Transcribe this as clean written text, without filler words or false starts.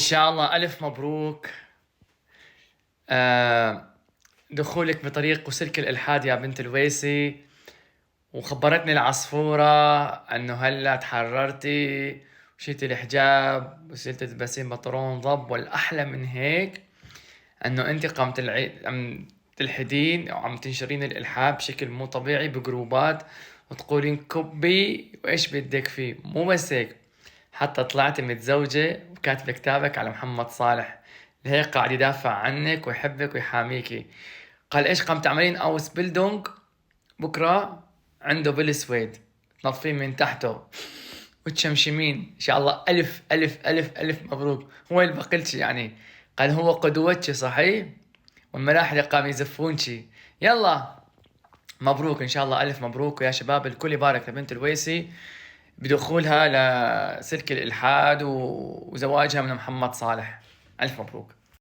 إن شاء الله ألف مبروك. دخولك بطريق وسلك الإلحاد يا بنت الويسي. وخبرتني العصفورة إنه هلا تحررتي وشيتي الحجاب وصرتي تلبسين بنطلون ضب، والأحلى من هيك إنه أنت قامت عم تلحدين وعم تنشرين الإلحاد بشكل مو طبيعي بجروبات وتقولين كبي وإيش بدك فيه. مو بس هيك، حتى طلعتي متزوجة وكاتبة كتابك على محمد صالح، لهيك قاعد يدافع عنك ويحبك ويحاميكي. قال ايش قام تعملين اوس بيلدونج بكرة عنده بالسويد، تنظفين من تحته وتشمشمين ان شاء الله. الف الف الف الف مبروك. هو اللي بقلتش يعني، قال هو قدوتش صحيح، والملاحدة قام يزفونشي. يلا مبروك ان شاء الله، الف مبروك. ويا شباب الكل يبارك لبنت الويسي بدخولها لسلك الإلحاد وزواجها من محمد صالح. ألف مبروك.